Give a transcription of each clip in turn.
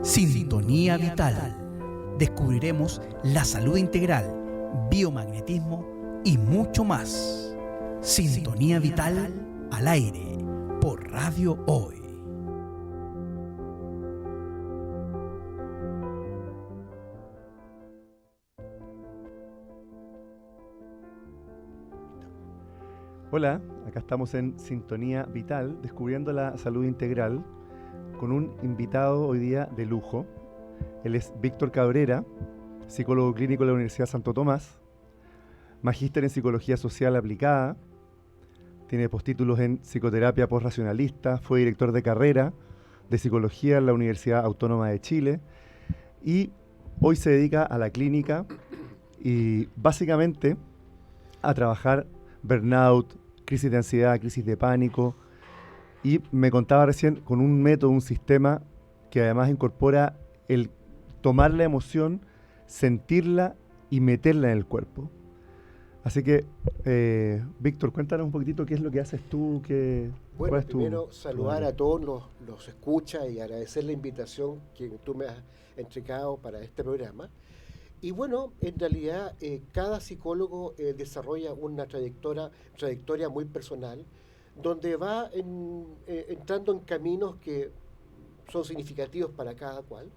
Sintonía Vital. Descubriremos la salud integral, biomagnetismo y mucho más. Sintonía Vital al aire por Radio Hoy. Hola, acá estamos en Sintonía Vital, descubriendo la salud integral, con un invitado hoy día de lujo. Él es Víctor Cabrera, psicólogo clínico de la Universidad Santo Tomás, magíster en Psicología Social Aplicada, tiene postítulos en Psicoterapia Postracionalista, fue director de carrera de Psicología en la Universidad Autónoma de Chile y hoy se dedica a la clínica y básicamente a trabajar burnout, crisis de ansiedad, crisis de pánico, y me contaba recién con un método, un sistema que además incorpora el tomar la emoción, sentirla y meterla en el cuerpo. Así que, Víctor, cuéntanos un poquitito qué es lo que haces tú. Bueno, primero saludar a todos los escuchas y agradecer la invitación que tú me has entregado para este programa. Y bueno, en realidad cada psicólogo desarrolla una trayectoria muy personal, donde va entrando en caminos que son significativos para cada cual.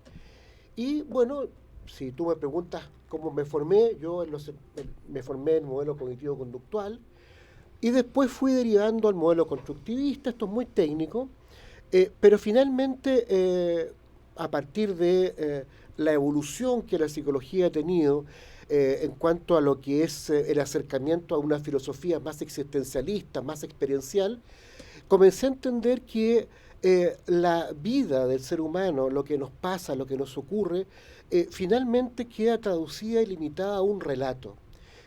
Y bueno, si tú me preguntas cómo me formé, yo me formé en modelo cognitivo-conductual y después fui derivando al modelo constructivista. Esto es muy técnico, pero finalmente a partir de la evolución que la psicología ha tenido en cuanto a lo que es el acercamiento a una filosofía más existencialista, más experiencial, comencé a entender que la vida del ser humano, lo que nos pasa, lo que nos ocurre, finalmente queda traducida y limitada a un relato.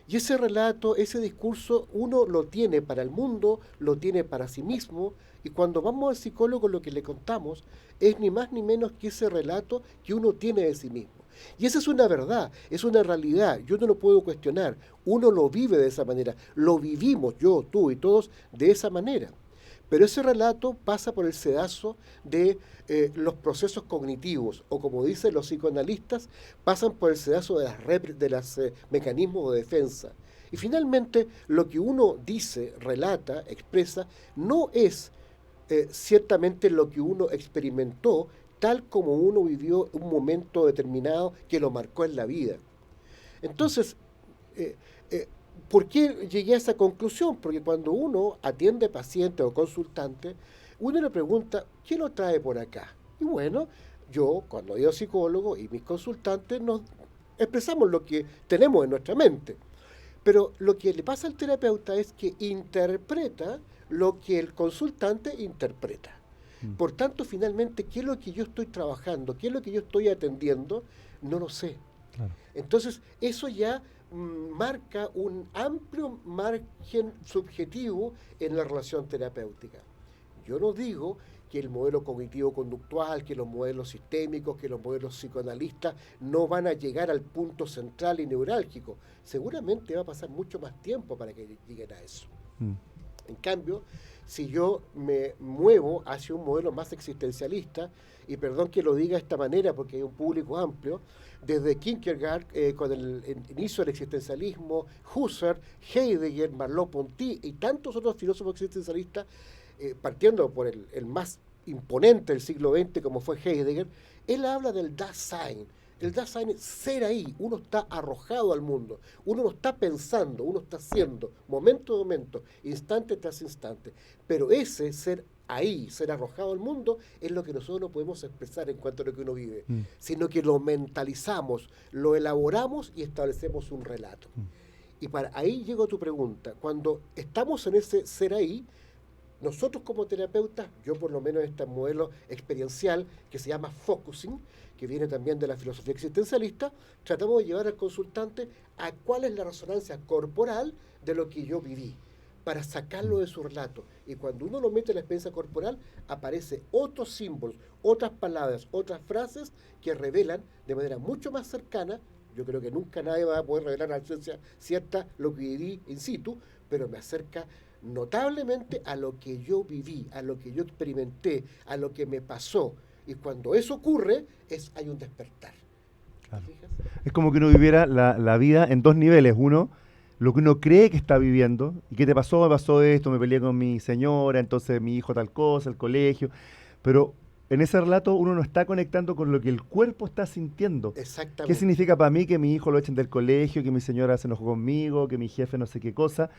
Y ese relato, ese discurso, uno lo tiene para el mundo, lo tiene para sí mismo, y cuando vamos al psicólogo lo que le contamos es ni más ni menos que ese relato que uno tiene de sí mismo. Y esa es una verdad, es una realidad, yo no lo puedo cuestionar, uno lo vive de esa manera, lo vivimos yo, tú y todos de esa manera. Pero ese relato pasa por el sedazo de los procesos cognitivos, o como dicen los psicoanalistas, pasan por el sedazo de los mecanismos de defensa. Y finalmente, lo que uno dice, relata, expresa, no es ciertamente lo que uno experimentó, tal como uno vivió un momento determinado que lo marcó en la vida. Entonces, ¿por qué llegué a esa conclusión? Porque cuando uno atiende paciente o consultante, uno le pregunta, ¿qué lo trae por acá? Y bueno, yo, cuando he ido psicólogo y mis consultantes, nos expresamos lo que tenemos en nuestra mente. Pero lo que le pasa al terapeuta es que interpreta lo que el consultante interpreta. Por tanto, finalmente, ¿qué es lo que yo estoy trabajando? ¿Qué es lo que yo estoy atendiendo? No lo sé. Claro. Entonces, eso ya marca un amplio margen subjetivo en la relación terapéutica. Yo no digo que el modelo cognitivo-conductual, que los modelos sistémicos, que los modelos psicoanalistas no van a llegar al punto central y neurálgico. Seguramente va a pasar mucho más tiempo para que lleguen a eso. En cambio, si yo me muevo hacia un modelo más existencialista, y perdón que lo diga de esta manera porque hay un público amplio, desde Kierkegaard, con el inicio del existencialismo, Husserl, Heidegger, Merleau-Ponty y tantos otros filósofos existencialistas, partiendo por el más imponente del siglo XX como fue Heidegger, él habla del Dasein. El Dasein es ser ahí, uno está arrojado al mundo, uno no está pensando, uno está haciendo, momento a momento, instante tras instante. Pero ese ser ahí, ser arrojado al mundo, es lo que nosotros no podemos expresar en cuanto a lo que uno vive, sino que lo mentalizamos, lo elaboramos y establecemos un relato. Y para ahí llego a tu pregunta. Cuando estamos en ese ser ahí, nosotros como terapeutas, yo por lo menos en este modelo experiencial que se llama focusing, que viene también de la filosofía existencialista, tratamos de llevar al consultante a cuál es la resonancia corporal de lo que yo viví, para sacarlo de su relato. Y cuando uno lo mete en la experiencia corporal, aparecen otros símbolos, otras palabras, otras frases que revelan de manera mucho más cercana. Yo creo que nunca nadie va a poder revelar a la ciencia cierta lo que viví in situ, pero me acerca notablemente a lo que yo viví, a lo que yo experimenté, a lo que me pasó. Y cuando eso ocurre, hay un despertar. Claro. Es como que uno viviera la vida en dos niveles. Uno, lo que uno cree que está viviendo. ¿Y qué te pasó? Me pasó esto, me peleé con mi señora, entonces mi hijo tal cosa, el colegio. Pero en ese relato uno no está conectando con lo que el cuerpo está sintiendo. Exactamente. ¿Qué significa para mí que mi hijo lo echen del colegio, que mi señora se enojó conmigo, que mi jefe no sé qué cosa?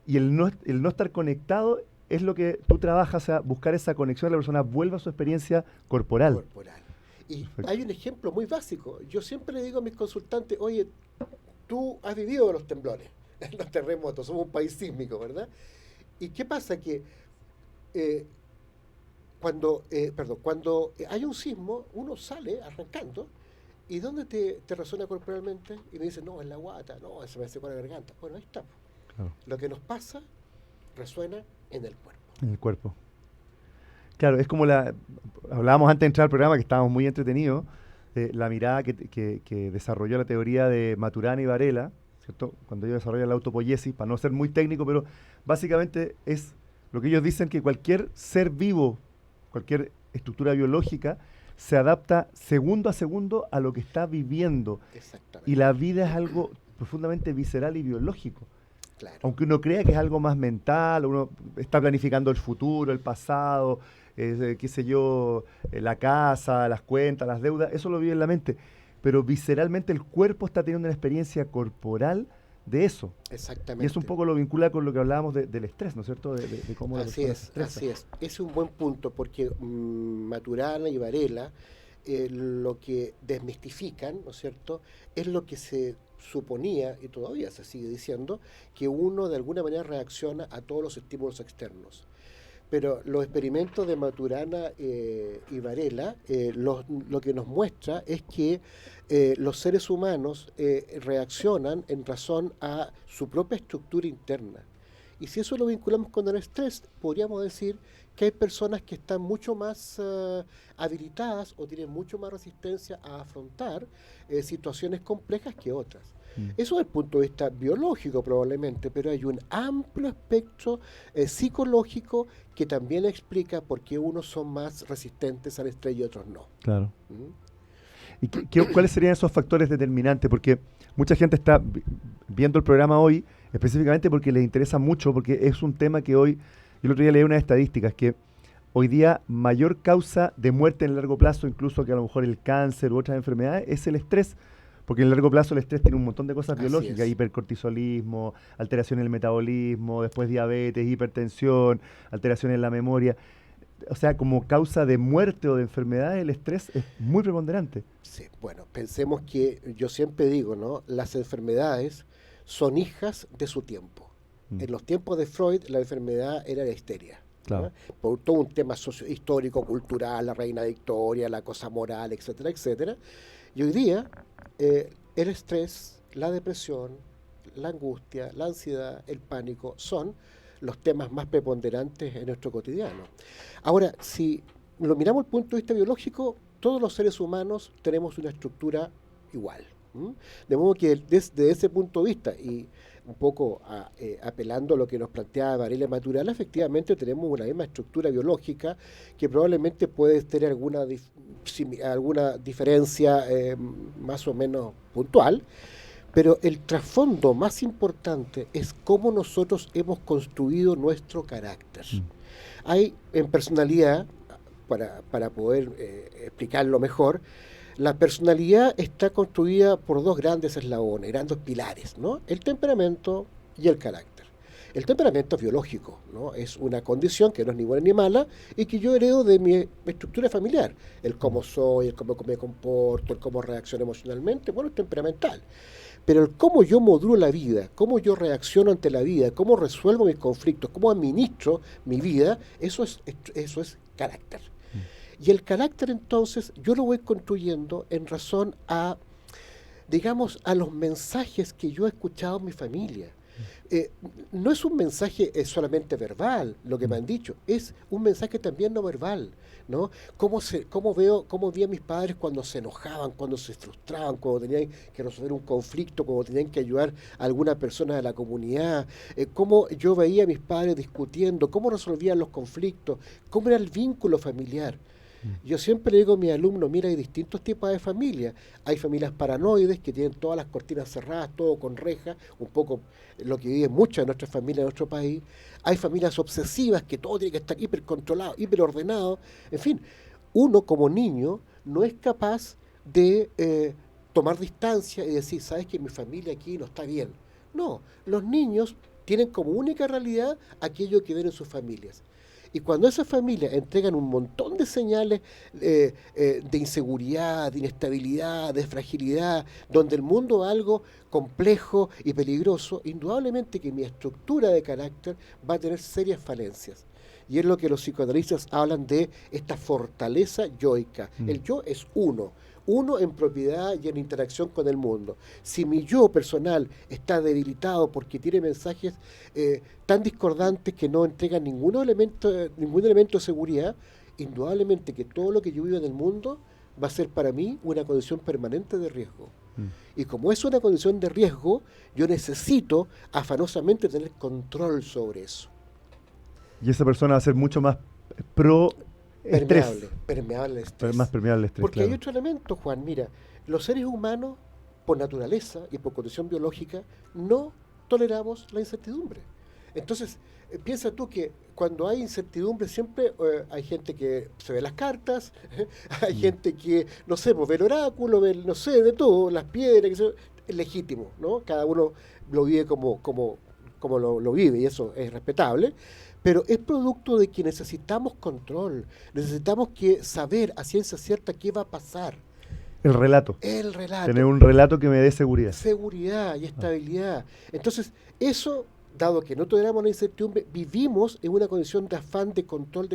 Y el no estar conectado es lo que tú trabajas, a buscar esa conexión, la persona vuelva a su experiencia corporal. Y hay un ejemplo muy básico. Yo siempre le digo a mis consultantes, oye, tú has vivido los temblores, los terremotos, somos un país sísmico, ¿verdad? ¿Y qué pasa? Que cuando hay un sismo, uno sale arrancando, ¿y dónde te resuena corporalmente? Y me dice, no, en la guata, no, se me secó la garganta. Bueno, ahí está. Claro. Lo que nos pasa resuena en el cuerpo. En el cuerpo. Claro, es como hablábamos antes de entrar al programa, que estábamos muy entretenidos, la mirada que desarrolló la teoría de Maturana y Varela, ¿cierto? Cuando ellos desarrollan la autopoiesis, para no ser muy técnico, pero básicamente es lo que ellos dicen, que cualquier ser vivo, cualquier estructura biológica, se adapta segundo a segundo a lo que está viviendo. Exactamente. Y la vida es algo profundamente visceral y biológico. Claro. Aunque uno crea que es algo más mental, uno está planificando el futuro, el pasado, qué sé yo, la casa, las cuentas, las deudas, eso lo vive en la mente. Pero visceralmente el cuerpo está teniendo una experiencia corporal de eso. Exactamente. Y eso un poco lo vincula con lo que hablábamos del estrés, ¿no es cierto? De cómo así es. Es un buen punto, porque Maturana y Varela lo que desmistifican, ¿no es cierto?, es lo que se suponía, y todavía se sigue diciendo, que uno de alguna manera reacciona a todos los estímulos externos. Pero los experimentos de Maturana y Varela lo que nos muestra es que los seres humanos reaccionan en razón a su propia estructura interna. Y si eso lo vinculamos con el estrés, podríamos decir que hay personas que están mucho más habilitadas o tienen mucho más resistencia a afrontar situaciones complejas que otras. Eso desde el punto de vista biológico probablemente, pero hay un amplio espectro psicológico que también explica por qué unos son más resistentes al estrés y otros no. Claro. ¿Y cuáles serían esos factores determinantes? Porque mucha gente está viendo el programa hoy específicamente porque les interesa mucho, porque es un tema que hoy, yo el otro día leí unas estadísticas, que hoy día mayor causa de muerte en el largo plazo, incluso que a lo mejor el cáncer u otras enfermedades, es el estrés. Porque en el largo plazo el estrés tiene un montón de cosas biológicas, hipercortisolismo, alteración en el metabolismo, después diabetes, hipertensión, alteración en la memoria. O sea, como causa de muerte o de enfermedad, el estrés es muy preponderante. Sí, bueno, pensemos que yo siempre digo, ¿no? Las enfermedades son hijas de su tiempo. En los tiempos de Freud, la enfermedad era la histeria. Claro. ¿no? Por todo un tema histórico, cultural, la reina Victoria, la cosa moral, etcétera, etcétera. Y hoy día, el estrés, la depresión, la angustia, la ansiedad, el pánico son los temas más preponderantes en nuestro cotidiano. Ahora, si lo miramos desde el punto de vista biológico, todos los seres humanos tenemos una estructura igual. De modo que desde ese punto de vista, y un poco apelando a lo que nos planteaba Varela Maturana, efectivamente tenemos una misma estructura biológica que probablemente puede tener alguna diferencia más o menos puntual, pero el trasfondo más importante es cómo nosotros hemos construido nuestro carácter. Hay en personalidad, para poder explicarlo mejor, la personalidad está construida por dos grandes eslabones, grandes pilares, ¿no? El temperamento y el carácter. El temperamento es biológico, ¿no? Es una condición que no es ni buena ni mala y que yo heredo de mi estructura familiar. El cómo soy, el cómo me comporto, el cómo reacciono emocionalmente, bueno, es temperamental. Pero el cómo yo modulo la vida, cómo yo reacciono ante la vida, cómo resuelvo mis conflictos, cómo administro mi vida, eso es carácter. Y el carácter, entonces, yo lo voy construyendo en razón a, digamos, a los mensajes que yo he escuchado en mi familia. No es un mensaje solamente verbal, lo que me han dicho, es un mensaje también no verbal, ¿no? Cómo vi a mis padres cuando se enojaban, cuando se frustraban, cuando tenían que resolver un conflicto, cuando tenían que ayudar a alguna persona de la comunidad, cómo yo veía a mis padres discutiendo, cómo resolvían los conflictos, cómo era el vínculo familiar. Yo siempre le digo a mis alumnos, mira, hay distintos tipos de familias. Hay familias paranoides que tienen todas las cortinas cerradas, todo con rejas, un poco lo que viven muchas de nuestras familias en nuestro país. Hay familias obsesivas que todo tiene que estar hiper controlado, hiper ordenado. En fin, uno como niño no es capaz de tomar distancia y decir, sabes que mi familia aquí no está bien. No, los niños tienen como única realidad aquello que ven en sus familias. Y cuando esas familias entregan un montón de señales de inseguridad, de inestabilidad, de fragilidad, donde el mundo es algo complejo y peligroso, indudablemente que mi estructura de carácter va a tener serias falencias. Y es lo que los psicoanalistas hablan de esta fortaleza yoica. El yo es uno en propiedad y en interacción con el mundo. Si mi yo personal está debilitado porque tiene mensajes tan discordantes que no entregan ningún elemento de seguridad, indudablemente que todo lo que yo vivo en el mundo va a ser para mí una condición permanente de riesgo. Y como es una condición de riesgo, yo necesito afanosamente tener control sobre eso. Y esa persona va a ser mucho más permeable al estrés. Más permeable al estrés. Porque hay otro elemento, Juan, mira, los seres humanos, por naturaleza y por condición biológica, no toleramos la incertidumbre. Entonces, piensa tú que cuando hay incertidumbre siempre hay gente que se ve las cartas, hay gente que, no sé, pues ve el oráculo, ve, no sé, de todo, las piedras, es legítimo, ¿no? Cada uno lo vive como lo vive y eso es respetable. Pero es producto de que necesitamos control, necesitamos saber a ciencia cierta qué va a pasar. El relato. Tener un relato que me dé seguridad. Seguridad y estabilidad. Entonces, eso, dado que no toleramos la incertidumbre, vivimos en una condición de afán de control,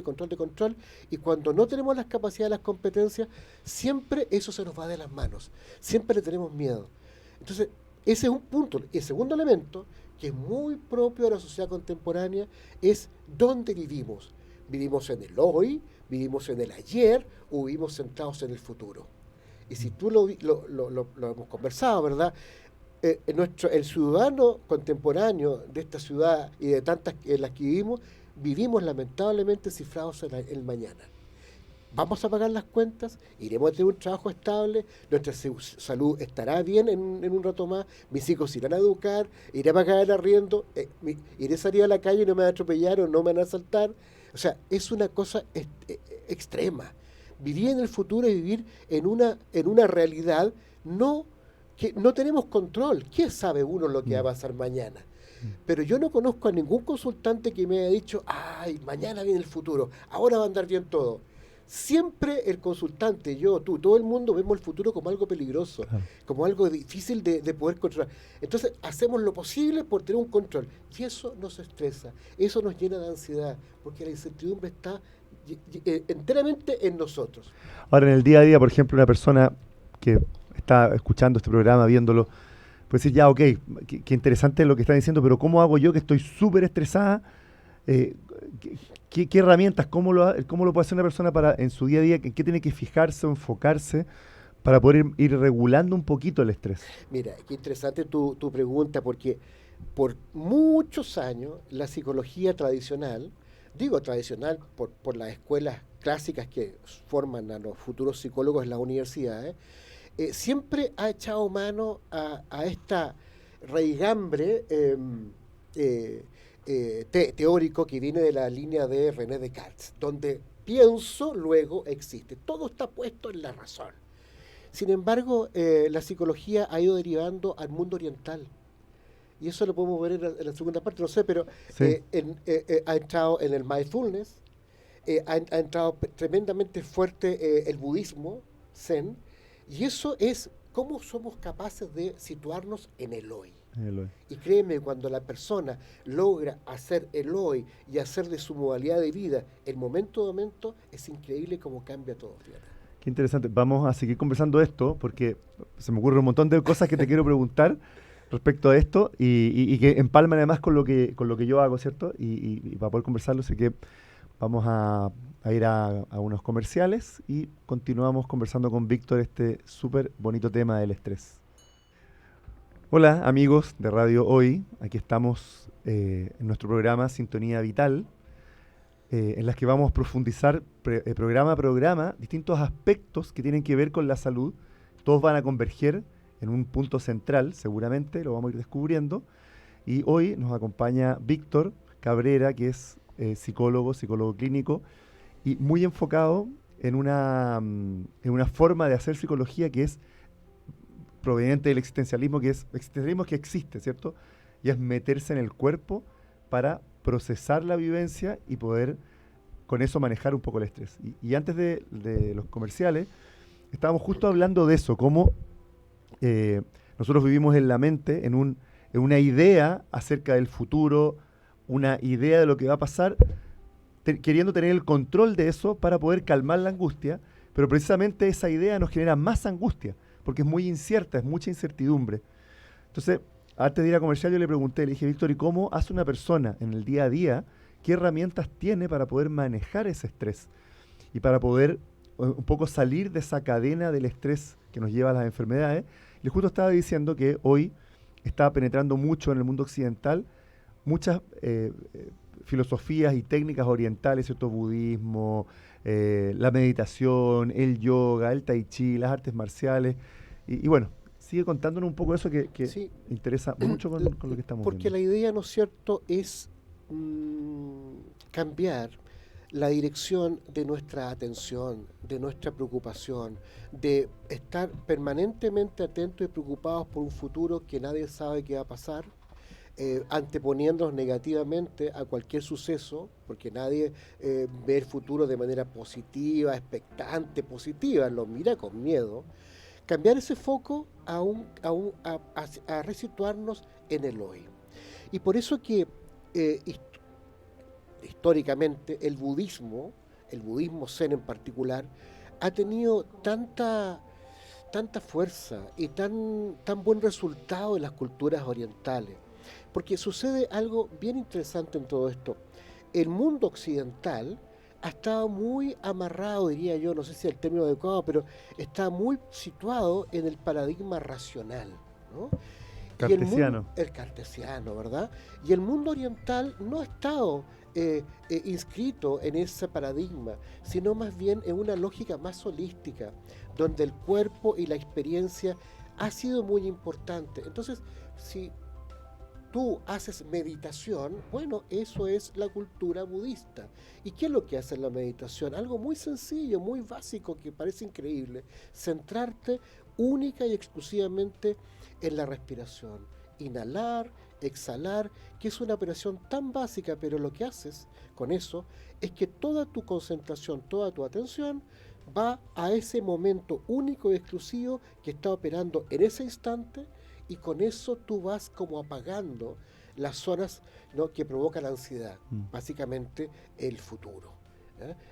y cuando no tenemos las capacidades, las competencias, siempre eso se nos va de las manos. Siempre le tenemos miedo. Entonces, ese es un punto. El segundo elemento, que es muy propio de la sociedad contemporánea, es dónde vivimos. ¿Vivimos en el hoy, vivimos en el ayer o vivimos centrados en el futuro? Y si tú lo hemos conversado, ¿verdad? El ciudadano contemporáneo de esta ciudad y de tantas en las que vivimos lamentablemente cifrados en el mañana. Vamos a pagar las cuentas, iremos a tener un trabajo estable, nuestra salud estará bien en un rato más, mis hijos irán a educar, iré a pagar el arriendo, iré a salir a la calle y no me van a atropellar o no me van a asaltar. O sea, es una cosa extrema. Vivir en el futuro es vivir en una realidad que no tenemos control. ¿Qué sabe uno lo que va a pasar mañana? Pero yo no conozco a ningún consultante que me haya dicho, ay, mañana viene el futuro, ahora va a andar bien todo. Siempre el consultante, yo, tú, todo el mundo vemos el futuro como algo peligroso, como algo difícil de poder controlar. Entonces hacemos lo posible por tener un control y eso nos estresa, eso nos llena de ansiedad, porque la incertidumbre está enteramente en nosotros. Ahora, en el día a día, por ejemplo, una persona que está escuchando este programa, viéndolo, puede decir, ya, ok, qué interesante lo que están diciendo, pero ¿cómo hago yo que estoy súper estresada? ¿Qué herramientas, cómo lo puede hacer una persona para en su día a día, en qué tiene que fijarse o enfocarse para poder ir regulando un poquito el estrés? Mira, qué interesante tu pregunta, porque por muchos años la psicología tradicional, digo tradicional por las escuelas clásicas que forman a los futuros psicólogos en las universidades, siempre ha echado mano a esta raigambre teórico que viene de la línea de René Descartes, donde pienso, luego existe. Todo está puesto en la razón. Sin embargo, la psicología ha ido derivando al mundo oriental. Y eso lo podemos ver en la segunda parte, no sé, pero sí. Ha entrado en el mindfulness, ha entrado tremendamente fuerte el budismo, Zen, y eso es cómo somos capaces de situarnos en el hoy. Y créeme, cuando la persona logra hacer el hoy y hacer de su modalidad de vida el momento a momento, es increíble cómo cambia todo. Fíjate. Qué interesante. Vamos a seguir conversando esto porque se me ocurre un montón de cosas que te quiero preguntar respecto a esto y que empalman además con lo que yo hago, ¿cierto? Y para poder conversarlo, así que vamos a ir a unos comerciales y continuamos conversando con Víctor este súper bonito tema del estrés. Hola amigos de Radio Hoy, aquí estamos en nuestro programa Sintonía Vital. en las que vamos a profundizar programa a programa distintos aspectos que tienen que ver con la salud. Todos van a converger en un punto central, seguramente, lo vamos a ir descubriendo. Y hoy nos acompaña Víctor Cabrera, que es psicólogo clínico, y muy enfocado en una forma de hacer psicología que es proveniente del existencialismo, que es existencialismo que existe, ¿cierto? Y es meterse en el cuerpo para procesar la vivencia y poder con eso manejar un poco el estrés. Y antes de los comerciales, estábamos justo hablando de eso, cómo nosotros vivimos en la mente, en una idea acerca del futuro, una idea de lo que va a pasar, queriendo tener el control de eso para poder calmar la angustia, pero precisamente esa idea nos genera más angustia, porque es muy incierta, es mucha incertidumbre. Entonces, antes de ir a comercial yo le pregunté, le dije, Víctor, ¿y cómo hace una persona en el día a día? ¿Qué herramientas tiene para poder manejar ese estrés? Y para poder un poco salir de esa cadena del estrés que nos lleva a las enfermedades. Y justo estaba diciendo que hoy está penetrando mucho en el mundo occidental muchas filosofías y técnicas orientales, ¿cierto? Budismo, la meditación, el yoga, el tai chi, las artes marciales. Y bueno, sigue contándonos un poco eso que sí, interesa mucho con lo que estamos porque viendo. la idea, ¿no es cierto?, es cambiar la dirección de nuestra atención, de nuestra preocupación, de estar permanentemente atentos y preocupados por un futuro que nadie sabe qué va a pasar, anteponiéndonos negativamente a cualquier suceso, porque nadie ve el futuro de manera positiva, expectante, positiva, lo mira con miedo. Cambiar ese foco a resituarnos en el hoy. Y por eso que históricamente el budismo zen en particular, ha tenido tanta fuerza y tan buen resultado en las culturas orientales. Porque sucede algo bien interesante en todo esto. El mundo occidental ha estado muy amarrado, diría yo, no sé si es el término adecuado, pero está muy situado en el paradigma racional, ¿no? Cartesiano. El cartesiano, ¿verdad? Y el mundo oriental no ha estado inscrito en ese paradigma, sino más bien en una lógica más holística, donde el cuerpo y la experiencia ha sido muy importante. Entonces, si tú haces meditación, bueno, eso es la cultura budista. ¿Y qué es lo que hace la meditación? Algo muy sencillo, muy básico, que parece increíble. Centrarte única y exclusivamente en la respiración. Inhalar, exhalar, que es una operación tan básica, pero lo que haces con eso es que toda tu concentración, toda tu atención va a ese momento único y exclusivo que está operando en ese instante, y con eso tú vas como apagando las zonas, ¿no?, que provocan ansiedad, básicamente el futuro.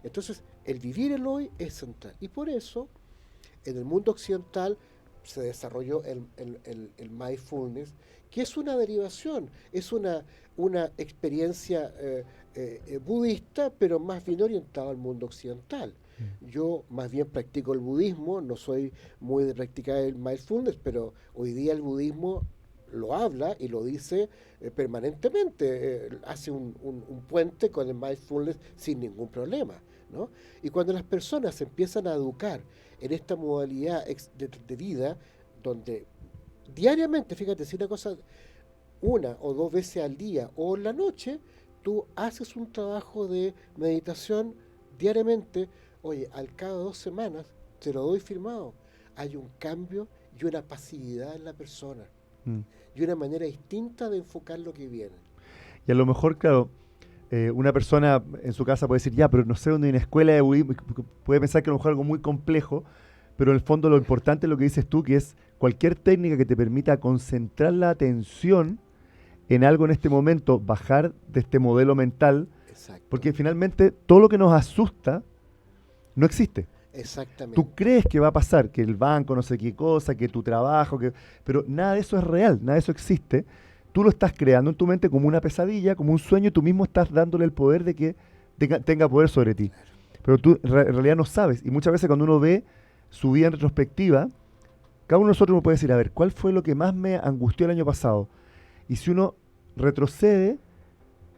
Entonces, el vivir el hoy es central. Y por eso, en el mundo occidental se desarrolló el mindfulness, que es una derivación, es una experiencia budista, pero más bien orientada al mundo occidental. Yo más bien practico el budismo, no soy muy de practicar el mindfulness, pero hoy día el budismo lo habla y lo dice permanentemente, hace un puente con el mindfulness sin ningún problema, ¿no? Y cuando las personas se empiezan a educar en esta modalidad de vida, donde diariamente, fíjate, si una cosa, una o dos veces al día o en la noche, tú haces un trabajo de meditación diariamente, oye, al cabo de 2 semanas, te lo doy firmado, hay un cambio y una pasividad en la persona, y una manera distinta de enfocar lo que viene. Y a lo mejor, claro, una persona en su casa puede decir, ya, pero no sé dónde hay una escuela de budismo, puede pensar que a lo mejor algo muy complejo, pero en el fondo lo importante es lo que dices tú, que es cualquier técnica que te permita concentrar la atención en algo en este momento, bajar de este modelo mental. Exacto. Porque finalmente todo lo que nos asusta no existe. Exactamente. Tú crees que va a pasar, que el banco, no sé qué cosa, que tu trabajo, pero nada de eso es real, nada de eso existe. Tú lo estás creando en tu mente como una pesadilla, como un sueño, y tú mismo estás dándole el poder de que tenga poder sobre ti. Pero tú en realidad no sabes. Y muchas veces cuando uno ve su vida en retrospectiva, cada uno de nosotros puede decir, a ver, ¿cuál fue lo que más me angustió el año pasado? Y si uno retrocede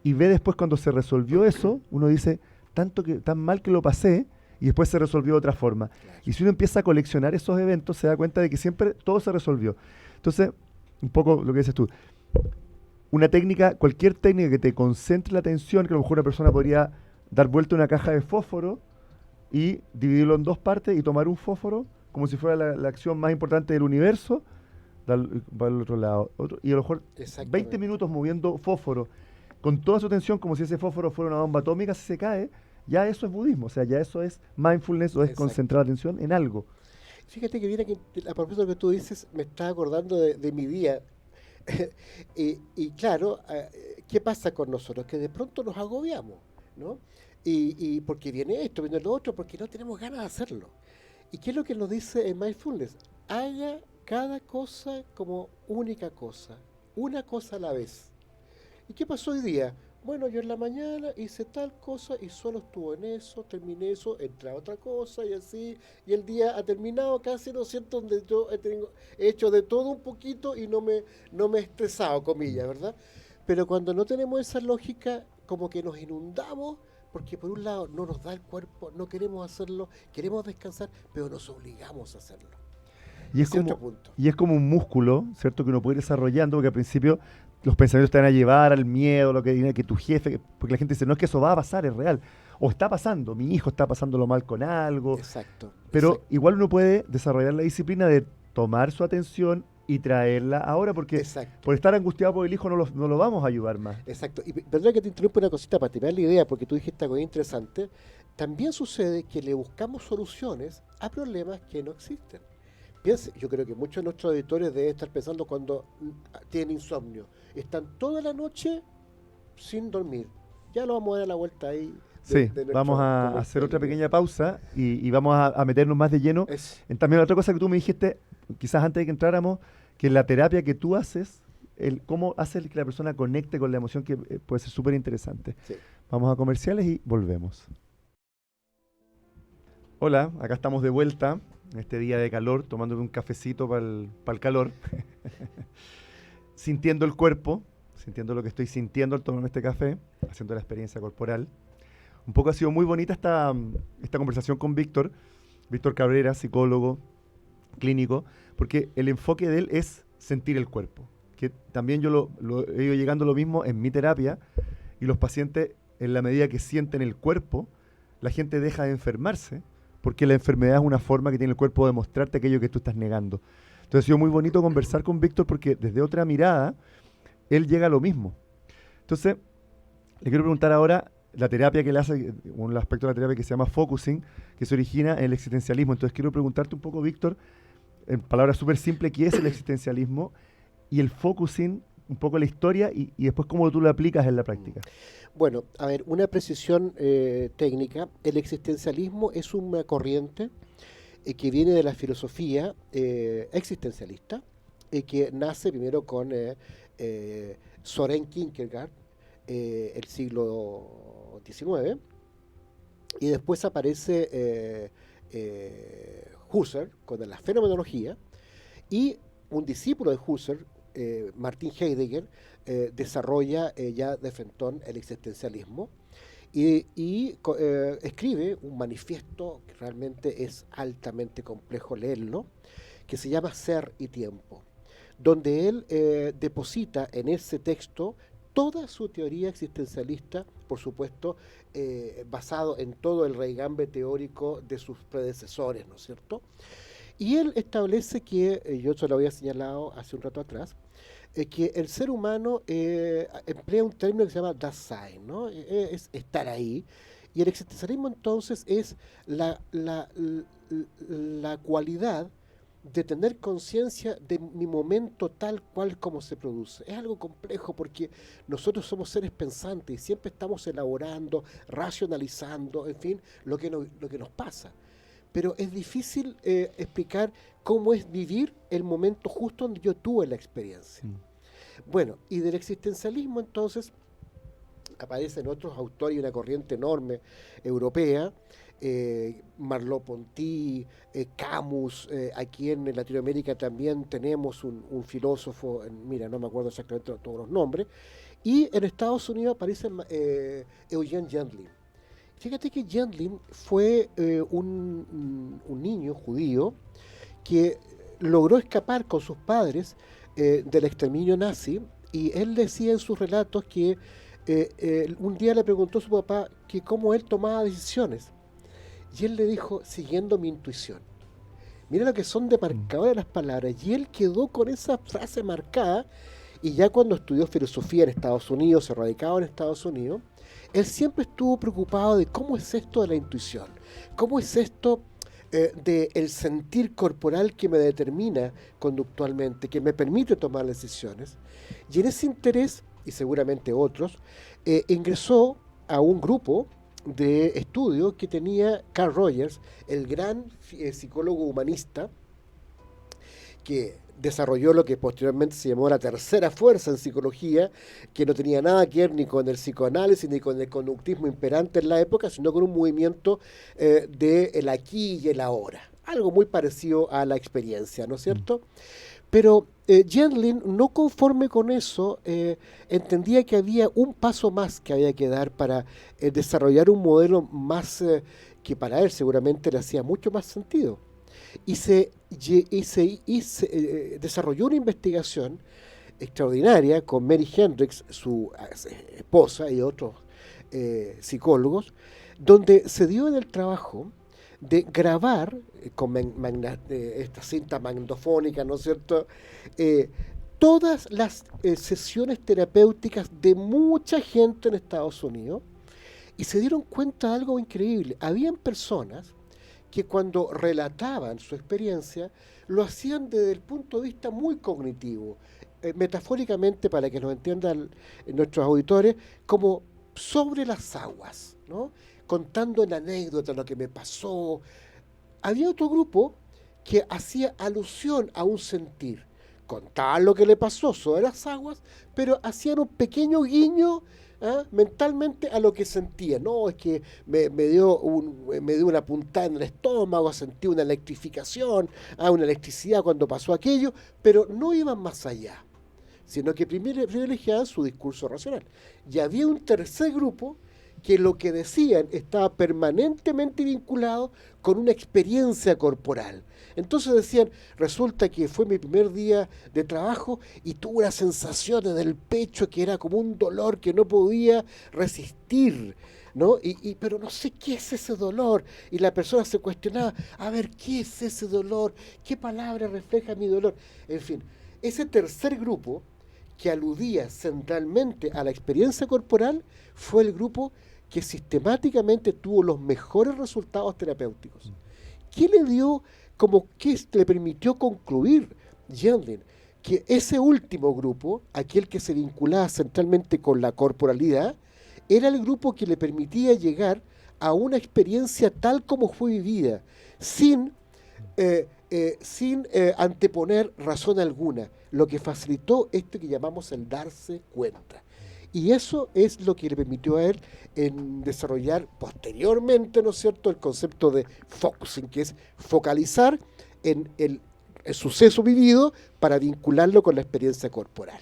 y ve después cuando se resolvió eso, uno dice, tan mal que lo pasé y después se resolvió de otra forma. Claro. Y si uno empieza a coleccionar esos eventos, se da cuenta de que siempre todo se resolvió. Entonces, un poco lo que dices tú, una técnica, cualquier técnica que te concentre la atención, que a lo mejor una persona podría dar vuelta una caja de fósforo y dividirlo en dos partes y tomar un fósforo como si fuera la acción más importante del universo, va al otro lado, y a lo mejor 20 minutos moviendo fósforo con toda su atención como si ese fósforo fuera una bomba atómica, si se cae, ya eso es budismo, o sea, ya eso es mindfulness o es concentrar la atención en algo. Fíjate que viene que a propósito de lo que tú dices, me estaba acordando de mi día. y claro, ¿qué pasa con nosotros? Que de pronto nos agobiamos, ¿no? Y porque viene esto, viene lo otro, porque no tenemos ganas de hacerlo. ¿Y qué es lo que nos dice el mindfulness? Haga cada cosa como única cosa, una cosa a la vez. ¿Y qué pasó hoy día? Bueno, yo en la mañana hice tal cosa y solo estuve en eso, terminé eso, entré a otra cosa y así, y el día ha terminado casi, ¿no es cierto?, donde yo he hecho de todo un poquito y no me he estresado, comillas, ¿verdad? Pero cuando no tenemos esa lógica, como que nos inundamos, porque por un lado no nos da el cuerpo, no queremos hacerlo, queremos descansar, pero nos obligamos a hacerlo. Y es como un músculo, ¿cierto?, que uno puede ir desarrollando, porque al principio los pensamientos te van a llevar al miedo, lo que tu jefe, porque la gente dice, no es que eso va a pasar, es real. O está pasando, mi hijo está pasándolo mal con algo. Exacto. Pero igual uno puede desarrollar la disciplina de tomar su atención y traerla ahora, porque por estar angustiado por el hijo no lo vamos a ayudar más. Exacto. Y perdón que te interrumpa una cosita para terminar la idea, porque tú dijiste algo interesante. También sucede que le buscamos soluciones a problemas que no existen. Piense, yo creo que muchos de nuestros auditores deben estar pensando cuando tienen insomnio. Están toda la noche sin dormir. Ya lo vamos a dar la vuelta ahí. Vamos a hacer otra pequeña pausa y vamos a meternos más de lleno. En también otra cosa que tú me dijiste, quizás antes de que entráramos, que la terapia que tú haces, cómo haces que la persona conecte con la emoción, que puede ser súper interesante. Sí. Vamos a comerciales y volvemos. Hola, acá estamos de vuelta en este día de calor, tomándome un cafecito para el calor, sintiendo el cuerpo, sintiendo lo que estoy sintiendo al tomarme este café, haciendo la experiencia corporal. Un poco ha sido muy bonita esta conversación con Víctor Cabrera, psicólogo clínico, porque el enfoque de él es sentir el cuerpo, que también yo lo he ido llegando a lo mismo en mi terapia, y los pacientes, en la medida que sienten el cuerpo, la gente deja de enfermarse, porque la enfermedad es una forma que tiene el cuerpo de mostrarte aquello que tú estás negando. Entonces ha sido muy bonito conversar con Víctor, porque desde otra mirada, él llega a lo mismo. Entonces, le quiero preguntar ahora, la terapia que él hace, un aspecto de la terapia que se llama focusing, que se origina en el existencialismo. Entonces quiero preguntarte un poco, Víctor, en palabras súper simples, ¿qué es el existencialismo y el focusing, un poco la historia y después cómo tú lo aplicas en la práctica? Bueno, a ver, una precisión técnica. El existencialismo es una corriente que viene de la filosofía existencialista, que nace primero con Søren Kierkegaard, el siglo XIX, y después aparece Husserl con la fenomenología, y un discípulo de Husserl, Martin Heidegger, desarrolla ya de frentón el existencialismo y escribe un manifiesto que realmente es altamente complejo leerlo, que se llama Ser y Tiempo, donde él deposita en ese texto toda su teoría existencialista, por supuesto, basado en todo el raigambre teórico de sus predecesores, ¿no es cierto? Y él establece que, yo se lo había señalado hace un rato atrás, que el ser humano emplea un término que se llama Dasein, ¿no? Es estar ahí. Y el existencialismo entonces es la cualidad de tener conciencia de mi momento tal cual como se produce. Es algo complejo porque nosotros somos seres pensantes y siempre estamos elaborando, racionalizando, en fin, lo que nos pasa. Pero es difícil explicar cómo es vivir el momento justo donde yo tuve la experiencia. Bueno, y del existencialismo entonces aparecen otros autores y una corriente enorme europea, Merleau-Ponty, Camus, aquí en Latinoamérica también tenemos un filósofo, mira, no me acuerdo exactamente todos los nombres, y en Estados Unidos aparece Eugene Gendlin. Fíjate que Gendlin fue un niño judío que logró escapar con sus padres del exterminio nazi, y él decía en sus relatos que un día le preguntó a su papá que cómo él tomaba decisiones, y él le dijo, siguiendo mi intuición. Mira lo que son de marcadoras las palabras, y él quedó con esa frase marcada, y ya cuando estudió filosofía en Estados Unidos, se radicaba en Estados Unidos, él siempre estuvo preocupado de cómo es esto de la intuición, cómo es esto del sentir corporal que me determina conductualmente, que me permite tomar decisiones. Y en ese interés, y seguramente otros, ingresó a un grupo de estudio que tenía Carl Rogers, el gran psicólogo humanista, que desarrolló lo que posteriormente se llamó la tercera fuerza en psicología, que no tenía nada que ver ni con el psicoanálisis ni con el conductismo imperante en la época, sino con un movimiento de el aquí y el ahora. Algo muy parecido a la experiencia, ¿no es cierto? Pero Gendlin, no conforme con eso, entendía que había un paso más que había que dar para desarrollar un modelo más que para él seguramente le hacía mucho más sentido. Y desarrolló una investigación extraordinaria con Mary Hendricks, su esposa, y otros psicólogos, donde se dio en el trabajo de grabar con esta cinta magnetofónica, ¿no es cierto?, todas las sesiones terapéuticas de mucha gente en Estados Unidos, y se dieron cuenta de algo increíble. Habían personas que cuando relataban su experiencia, lo hacían desde el punto de vista muy cognitivo, metafóricamente, para que nos entiendan nuestros auditores, como sobre las aguas, ¿no? Contando en anécdotas lo que me pasó. Había otro grupo que hacía alusión a un sentir, contaban lo que le pasó sobre las aguas, pero hacían un pequeño guiño mentalmente a lo que sentía. No, es que me dio una puntada en el estómago, sentí una electrificación, una electricidad cuando pasó aquello, pero no iban más allá, sino que privilegiaban su discurso racional. Y había un tercer grupo que lo que decían estaba permanentemente vinculado con una experiencia corporal. Entonces decían, resulta que fue mi primer día de trabajo y tuve una sensación en el pecho que era como un dolor que no podía resistir, ¿no? Pero no sé qué es ese dolor. Y la persona se cuestionaba, a ver, ¿qué es ese dolor? ¿Qué palabra refleja mi dolor? En fin, ese tercer grupo, que aludía centralmente a la experiencia corporal, fue el grupo que sistemáticamente tuvo los mejores resultados terapéuticos. ¿Qué le dio, qué le permitió concluir Gendlin? Que ese último grupo, aquel que se vinculaba centralmente con la corporalidad, era el grupo que le permitía llegar a una experiencia tal como fue vivida, sin anteponer razón alguna, lo que facilitó esto que llamamos el darse cuenta. Y eso es lo que le permitió a él en desarrollar posteriormente, ¿no es cierto?, el concepto de focusing, que es focalizar en el suceso vivido para vincularlo con la experiencia corporal.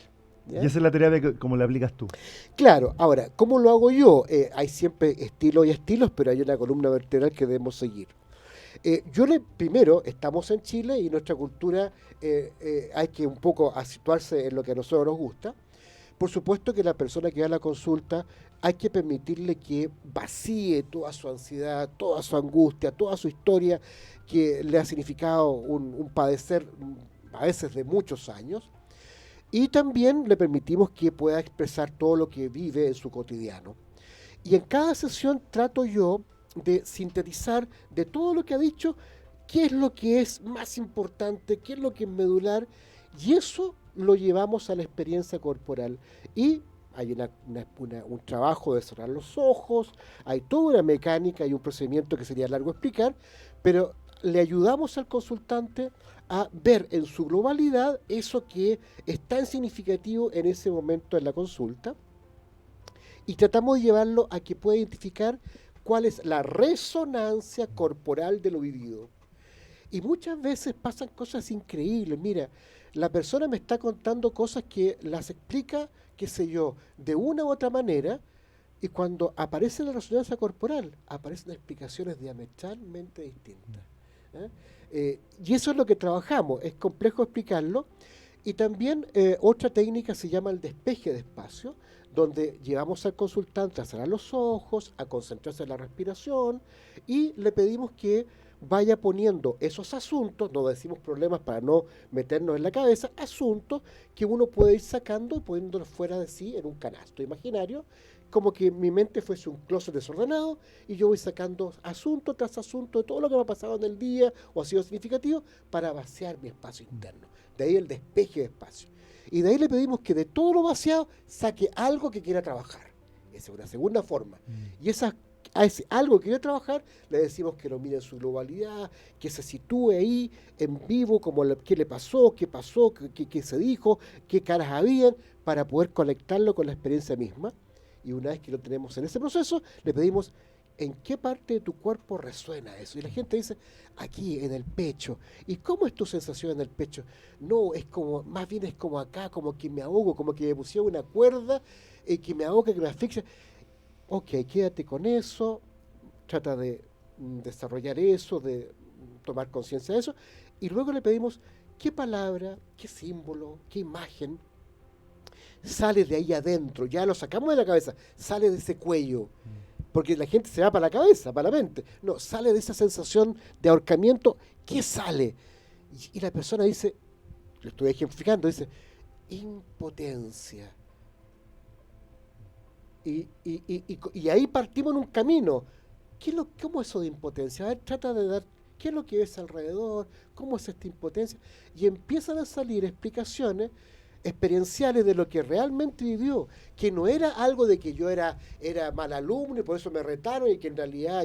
¿Ya? Y esa es la terapia como la aplicas tú. Claro, ahora, ¿cómo lo hago yo? Hay siempre estilos y estilos, pero hay una columna vertebral que debemos seguir. Primero, estamos en Chile y nuestra cultura hay que un poco situarse en lo que a nosotros nos gusta. Por supuesto que la persona que va a la consulta hay que permitirle que vacíe toda su ansiedad, toda su angustia, toda su historia que le ha significado un padecer a veces de muchos años, y también le permitimos que pueda expresar todo lo que vive en su cotidiano. Y en cada sesión trato yo de sintetizar de todo lo que ha dicho qué es lo que es más importante, qué es lo que es medular, y eso lo llevamos a la experiencia corporal. Y hay un trabajo de cerrar los ojos, hay toda una mecánica y un procedimiento que sería largo explicar, pero le ayudamos al consultante a ver en su globalidad eso que es tan significativo en ese momento en la consulta, y tratamos de llevarlo a que pueda identificar cuál es la resonancia corporal de lo vivido. Y muchas veces pasan cosas increíbles. Mira, la persona me está contando cosas que las explica, qué sé yo, de una u otra manera, Y cuando aparece la resonancia corporal, aparecen explicaciones diametralmente distintas. Y eso es lo que trabajamos, es complejo explicarlo. Y también otra técnica se llama el despeje de espacio, donde llevamos al consultante a cerrar los ojos, a concentrarse en la respiración y le pedimos que vaya poniendo esos asuntos, no decimos problemas para no meternos en la cabeza, asuntos que uno puede ir sacando y poniéndolos fuera de sí en un canasto imaginario, como que mi mente fuese un closet desordenado y yo voy sacando asunto tras asunto de todo lo que me ha pasado en el día o ha sido significativo para vaciar mi espacio interno. De ahí el despeje de espacio. Y de ahí le pedimos que de todo lo vaciado saque algo que quiera trabajar. Esa es una segunda forma. Y a ese algo que quiera trabajar le decimos que lo mire en su globalidad, que se sitúe ahí en vivo, como qué le pasó, qué se dijo, qué caras habían, para poder conectarlo con la experiencia misma. Y una vez que lo tenemos en ese proceso, le pedimos en qué parte de tu cuerpo resuena eso. Y la gente dice, aquí, en el pecho. ¿Y cómo es tu sensación en el pecho? No, es como, más bien es como acá, como que me ahogo, como que me pusieron una cuerda que me ahoga, que me asfixia. Ok, quédate con eso, trata de desarrollar eso, de tomar conciencia de eso. Y luego le pedimos qué palabra, qué símbolo, qué imagen sale de ahí adentro, ya lo sacamos de la cabeza, sale de ese cuello, porque la gente se va para la cabeza, para la mente, no, sale de esa sensación de ahorcamiento, ¿qué sale? Y la persona dice, lo estoy ejemplificando, dice, impotencia. Y ahí partimos en un camino. ¿Cómo es eso de impotencia? A ver, trata de dar, ¿qué es lo que ves alrededor? ¿Cómo es esta impotencia? Y empiezan a salir explicaciones experienciales de lo que realmente vivió, que no era algo de que yo era mal alumno y por eso me retaron y que en realidad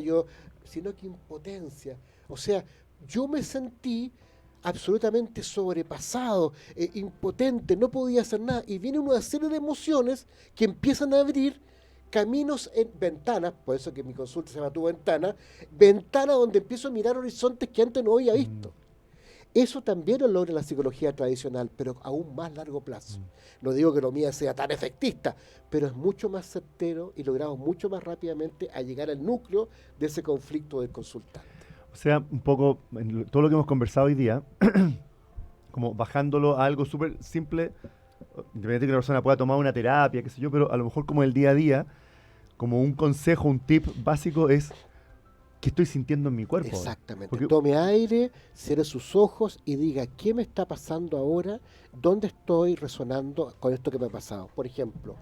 sino que impotencia. O sea, yo me sentí absolutamente sobrepasado, impotente, no podía hacer nada, y viene una serie de emociones que empiezan a abrir caminos en ventanas, por eso que mi consulta se llama Tu Ventana, ventana donde empiezo a mirar horizontes que antes no había visto. Eso también lo logra la psicología tradicional, pero a un más largo plazo. No digo que lo mío sea tan efectista, pero es mucho más certero y logramos mucho más rápidamente a llegar al núcleo de ese conflicto del consultante. O sea, un poco, en todo lo que hemos conversado hoy día, como bajándolo a algo súper simple, independientemente de que la persona pueda tomar una terapia, qué sé yo, pero a lo mejor como el día a día, como un consejo, un tip básico es qué estoy sintiendo en mi cuerpo. Exactamente. Porque tome aire, cierre sus ojos y diga qué me está pasando ahora, dónde estoy resonando con esto que me ha pasado. Por ejemplo,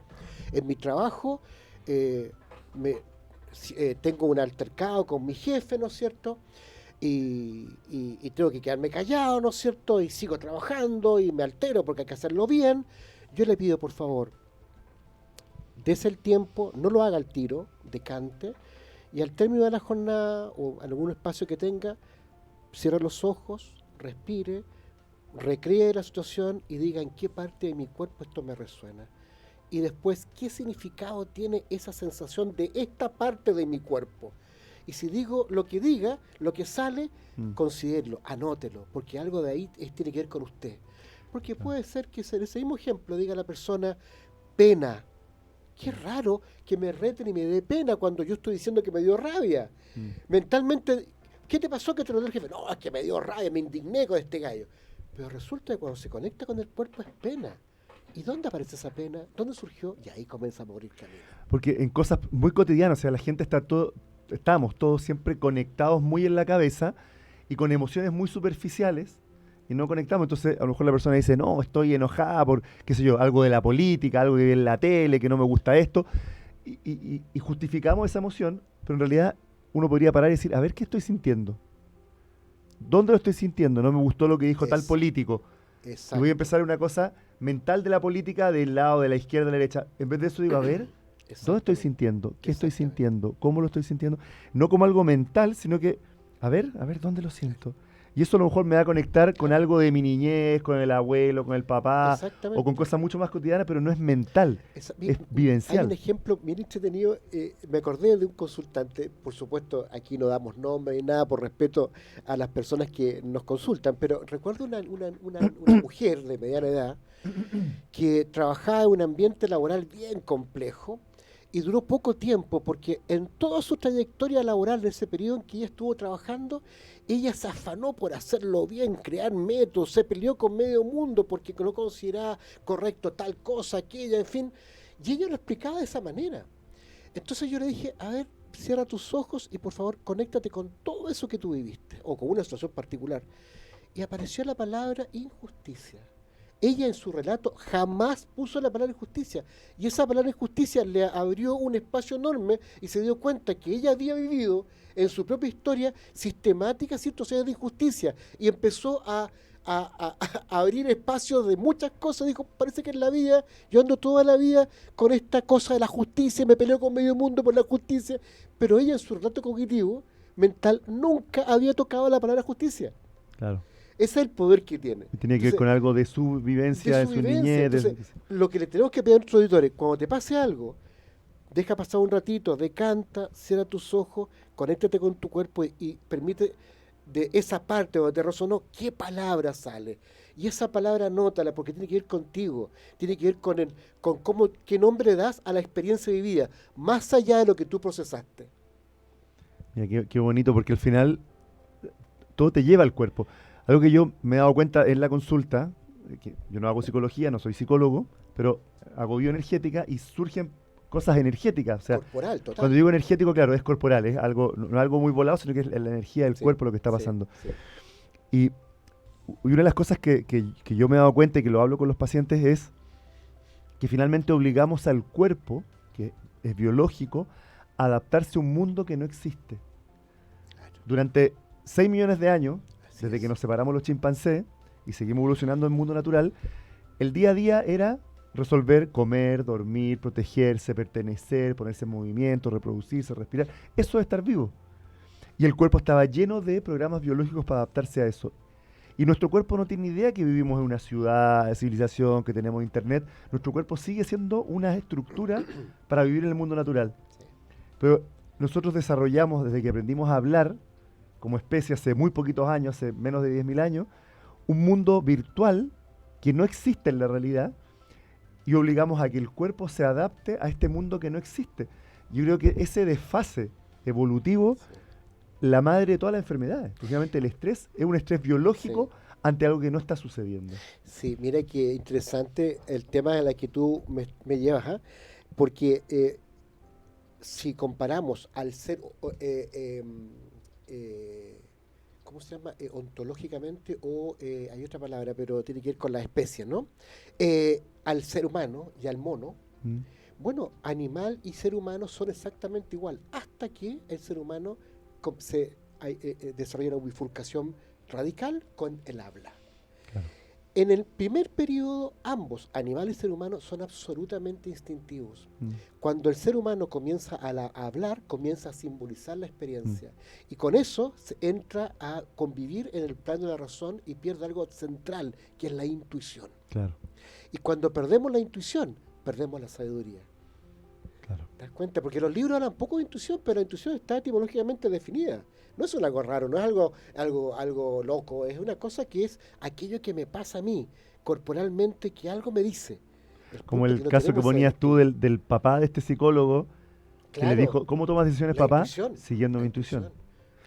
en mi trabajo tengo un altercado con mi jefe, ¿no es cierto? Y tengo que quedarme callado, ¿no es cierto? Y sigo trabajando y me altero porque hay que hacerlo bien. Yo le pido, por favor, dese el tiempo, no lo haga al tiro, decante, y al término de la jornada o algún espacio que tenga, cierre los ojos, respire, recree la situación y diga en qué parte de mi cuerpo esto me resuena. Y después, ¿qué significado tiene esa sensación de esta parte de mi cuerpo? Y si digo lo que diga, lo que sale, considérelo, anótelo, porque algo de ahí tiene que ver con usted. Porque puede ser que en ese mismo ejemplo diga la persona, pena. Qué raro que me reten y me dé pena cuando yo estoy diciendo que me dio rabia. Mentalmente, ¿qué te pasó que te lo dio el jefe? No, es que me dio rabia, me indigné con este gallo. Pero resulta que cuando se conecta con el cuerpo es pena. ¿Y dónde aparece esa pena? ¿Dónde surgió? Y ahí comienza a morir camino. Porque en cosas muy cotidianas, o sea, la gente estamos todos siempre conectados muy en la cabeza y con emociones muy superficiales y no conectamos. Entonces a lo mejor la persona dice, no, estoy enojada por, qué sé yo, algo de la política, algo que vi en la tele, que no me gusta esto, y justificamos esa emoción, pero en realidad uno podría parar y decir, a ver, ¿qué estoy sintiendo? ¿Dónde lo estoy sintiendo? No me gustó lo que dijo tal político. Exacto. Y voy a empezar una cosa mental de la política del lado de la izquierda, de la derecha. En vez de eso digo, a ver, ¿dónde estoy sintiendo? ¿Qué estoy sintiendo? ¿Cómo lo estoy sintiendo? No como algo mental, sino que, a ver, ¿dónde lo siento? Y eso a lo mejor me va a conectar con algo de mi niñez, con el abuelo, con el papá, o con cosas mucho más cotidianas, pero no es mental, es vivencial. Hay un ejemplo bien entretenido, me acordé de un consultante, por supuesto aquí no damos nombre ni nada por respeto a las personas que nos consultan, pero recuerdo una mujer de mediana edad que trabajaba en un ambiente laboral bien complejo y duró poco tiempo, porque en toda su trayectoria laboral de ese periodo en que ella estuvo trabajando, ella se afanó por hacerlo bien, crear métodos, se peleó con medio mundo porque no consideraba correcto tal cosa, aquella, en fin, y ella lo explicaba de esa manera. Entonces yo le dije, a ver, cierra tus ojos y por favor conéctate con todo eso que tú viviste, o con una situación particular. Y apareció la palabra injusticia. Ella en su relato jamás puso la palabra injusticia, y esa palabra injusticia le abrió un espacio enorme y se dio cuenta que ella había vivido en su propia historia sistemáticas situaciones de injusticia y empezó a abrir espacios de muchas cosas. Dijo, parece que en la vida, yo ando toda la vida con esta cosa de la justicia, me peleo con medio mundo por la justicia, pero ella en su relato cognitivo mental nunca había tocado la palabra justicia. Claro. Ese es el poder que tiene. Tiene que ver con algo de su vivencia, de su niñez. Entonces, lo que le tenemos que pedir a nuestros auditores, cuando te pase algo, deja pasar un ratito, decanta, cierra tus ojos, conéctate con tu cuerpo y permite de esa parte donde te resonó, qué palabra sale. Y esa palabra anótala, porque tiene que ver contigo, tiene que ver con cómo, qué nombre das a la experiencia vivida, más allá de lo que tú procesaste. Mira, qué bonito, porque al final todo te lleva al cuerpo. Algo que yo me he dado cuenta en la consulta, que yo no hago psicología, no soy psicólogo, pero hago bioenergética y surgen cosas energéticas. O sea, corporal, total. Cuando digo energético, claro, es corporal, es algo, no es algo muy volado, sino que es la energía del cuerpo lo que está pasando. Sí. Y una de las cosas que yo me he dado cuenta y que lo hablo con los pacientes es que finalmente obligamos al cuerpo, que es biológico, a adaptarse a un mundo que no existe. Durante 6 millones de años, desde que nos separamos los chimpancés y seguimos evolucionando en el mundo natural, el día a día era resolver, comer, dormir, protegerse, pertenecer, ponerse en movimiento, reproducirse, respirar. Eso es estar vivo. Y el cuerpo estaba lleno de programas biológicos para adaptarse a eso. Y nuestro cuerpo no tiene idea que vivimos en una ciudad, de civilización, que tenemos internet. Nuestro cuerpo sigue siendo una estructura para vivir en el mundo natural. Pero nosotros desarrollamos, desde que aprendimos a hablar, como especie hace muy poquitos años, hace menos de 10.000 años, un mundo virtual que no existe en la realidad y obligamos a que el cuerpo se adapte a este mundo que no existe. Yo creo que ese desfase evolutivo, la madre de todas las enfermedades. Precisamente el estrés es un estrés biológico ante algo que no está sucediendo. Sí, mira qué interesante el tema de la que tú me llevas, porque si comparamos al ser... ¿cómo se llama? Ontológicamente, o hay otra palabra, pero tiene que ver con las especies, ¿no? Al ser humano y al mono, bueno, animal y ser humano son exactamente igual, hasta que el ser humano desarrolla una bifurcación radical con el habla. Claro. En el primer periodo, ambos, animal y ser humano, son absolutamente instintivos. Cuando el ser humano comienza a hablar, comienza a simbolizar la experiencia. Y con eso se entra a convivir en el plano de la razón y pierde algo central, que es la intuición. Claro. Y cuando perdemos la intuición, perdemos la sabiduría. Claro. ¿Te das cuenta? Porque los libros hablan poco de intuición, pero la intuición está etimológicamente definida. No es algo raro, no es algo loco, es una cosa que es aquello que me pasa a mí, corporalmente, que algo me dice. Como el caso que ponías tú del papá de este psicólogo, claro, que le dijo, ¿cómo tomas decisiones, papá? Intuición. Siguiendo mi intuición.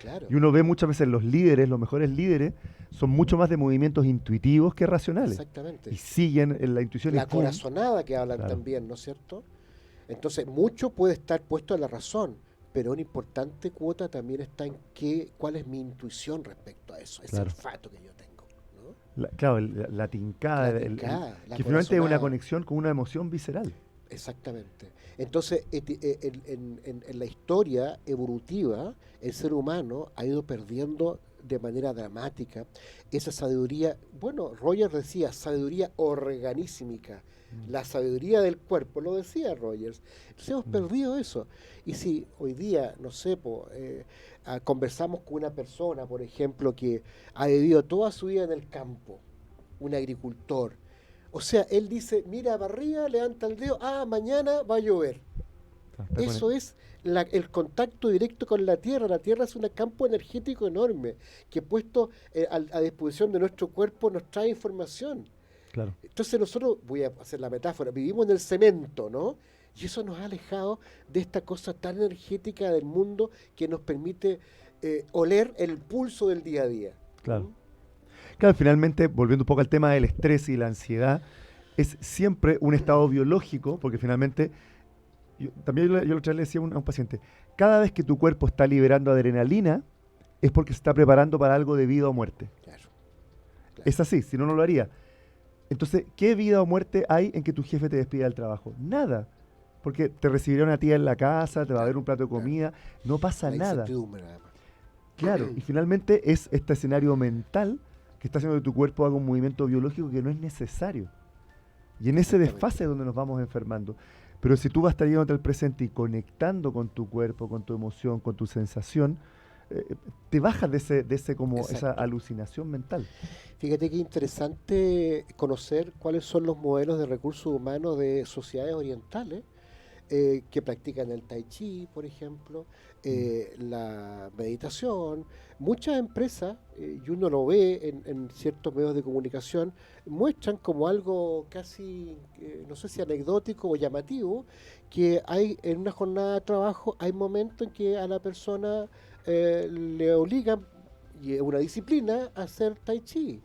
Claro. Y uno ve muchas veces los líderes, los mejores líderes, son mucho más de movimientos intuitivos que racionales. Exactamente. Y siguen en la intuición. La corazonada que hablan también, ¿no es cierto? Entonces, mucho puede estar puesto a la razón, pero una importante cuota también está en cuál es mi intuición respecto a eso, ese olfato que yo tengo, ¿no? La tincada, que finalmente es una conexión con una emoción visceral. Exactamente. Entonces, en la historia evolutiva, el ser humano ha ido perdiendo de manera dramática esa sabiduría. Bueno, Rogers decía sabiduría organísmica, la sabiduría del cuerpo, lo decía Rogers. Entonces hemos perdido eso. Y si hoy día, no sé, conversamos con una persona, por ejemplo, que ha vivido toda su vida en el campo, un agricultor, o sea, él dice, mira para arriba, levanta el dedo, mañana va a llover. Eso es el contacto directo con la Tierra. La Tierra es un campo energético enorme que puesto a disposición de nuestro cuerpo nos trae información. Claro. Entonces nosotros, voy a hacer la metáfora, vivimos en el cemento, ¿no? Y eso nos ha alejado de esta cosa tan energética del mundo que nos permite oler el pulso del día a día. Claro. Claro, finalmente, volviendo un poco al tema del estrés y la ansiedad, es siempre un estado biológico, porque finalmente, yo la otra vez le decía a un paciente, cada vez que tu cuerpo está liberando adrenalina, es porque se está preparando para algo de vida o muerte. Claro. Es así, si no, no lo haría. Entonces, ¿qué vida o muerte hay en que tu jefe te despida del trabajo? Nada. Porque te recibirá una tía en la casa, te va a dar un plato de comida, no pasa nada. Claro, y finalmente es este escenario mental que está haciendo que tu cuerpo haga un movimiento biológico que no es necesario. Y en ese desfase es donde nos vamos enfermando. Pero si tú vas trayéndote al presente y conectando con tu cuerpo, con tu emoción, con tu sensación, te bajas de ese como esa alucinación mental. Fíjate qué interesante conocer cuáles son los modelos de recursos humanos de sociedades orientales que practican el tai chi, por ejemplo, la meditación. Muchas empresas, y uno lo ve en ciertos medios de comunicación, muestran como algo casi, no sé si anecdótico o llamativo, que hay en una jornada de trabajo, hay momentos en que a la persona le obligan, y es una disciplina, a hacer tai chi.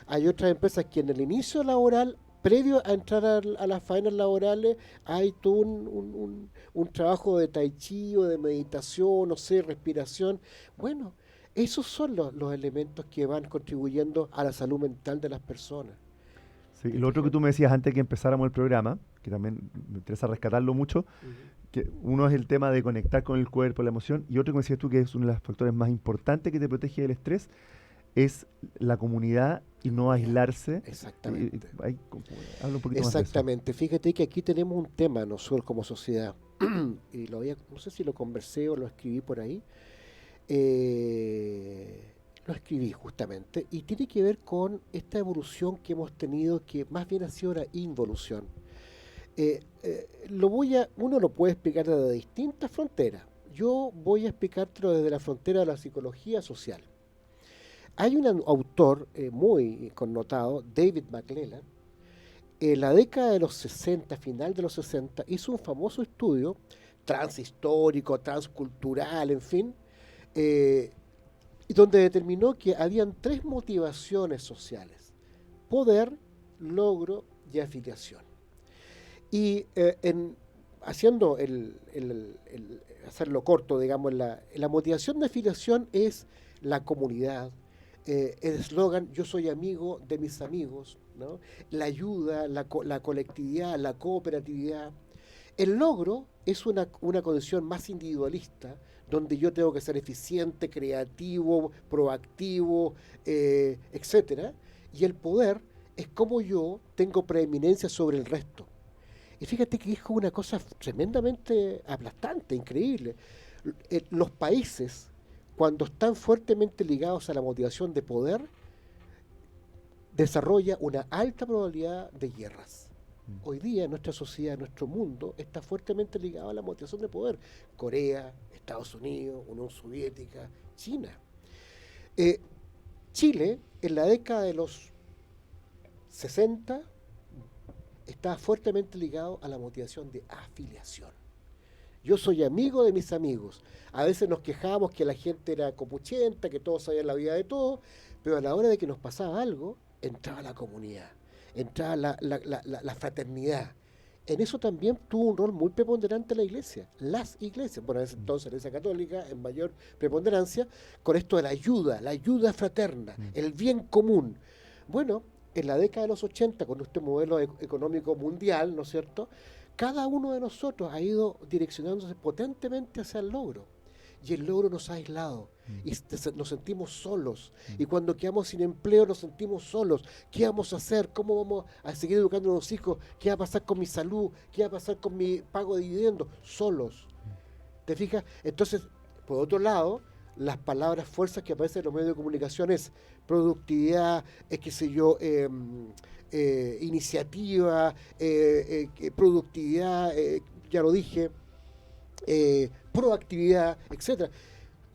Hay otras empresas que en el inicio laboral, previo a entrar a las faenas laborales, hay todo un trabajo de tai chi o de meditación, no sé, respiración. Bueno, esos son los elementos que van contribuyendo a la salud mental de las personas. Sí, y lo otro que tú me decías antes que empezáramos el programa, que también me interesa rescatarlo mucho, que uno es el tema de conectar con el cuerpo, la emoción, y otro que me decías tú que es uno de los factores más importantes que te protege del estrés, es la comunidad y no aislarse. Exactamente. Habla un poquito Exactamente. Más de eso. Fíjate que aquí tenemos un tema nosotros como sociedad, y no sé si lo conversé o lo escribí por ahí, lo escribí justamente, y tiene que ver con esta evolución que hemos tenido, que más bien ha sido una involución. Uno lo puede explicar desde distintas fronteras. Yo voy a explicártelo desde la frontera de la psicología social. Hay un autor muy connotado, David McClelland, en la década de los 60, final de los 60, hizo un famoso estudio transhistórico, transcultural, en fin, donde determinó que habían 3 motivaciones sociales: poder, logro y afiliación. Y haciendo hacerlo corto, digamos, la motivación de afiliación es la comunidad, el eslogan "yo soy amigo de mis amigos", ¿no? La ayuda, la colectividad, la cooperatividad. El logro es una condición más individualista, donde yo tengo que ser eficiente, creativo, proactivo, etcétera. Y el poder es como yo tengo preeminencia sobre el resto. Y fíjate que es una cosa tremendamente aplastante, increíble. Los países, cuando están fuertemente ligados a la motivación de poder, desarrolla una alta probabilidad de guerras. Hoy día nuestra sociedad, nuestro mundo, está fuertemente ligado a la motivación de poder. Corea, Estados Unidos, Unión Soviética, China. Chile, en la década de los 60, estaba fuertemente ligado a la motivación de afiliación. Yo soy amigo de mis amigos. A veces nos quejábamos que la gente era copuchenta, que todos sabían la vida de todos, pero a la hora de que nos pasaba algo, entraba la comunidad, entraba la fraternidad. En eso también tuvo un rol muy preponderante la iglesia, las iglesias, bueno, en ese entonces la iglesia católica en mayor preponderancia, con esto de la ayuda fraterna, el bien común. Bueno, en la década de los 80, con este modelo económico mundial, ¿no es cierto?, cada uno de nosotros ha ido direccionándose potentemente hacia el logro. Y el logro nos ha aislado. Y nos sentimos solos. Y cuando quedamos sin empleo nos sentimos solos. ¿Qué vamos a hacer? ¿Cómo vamos a seguir educando a los hijos? ¿Qué va a pasar con mi salud? ¿Qué va a pasar con mi pago de dividendos? Solos. ¿Te fijas? Entonces, por otro lado, las palabras fuerzas que aparecen en los medios de comunicación es productividad, qué sé yo, iniciativa, productividad, ya lo dije, proactividad, etcétera.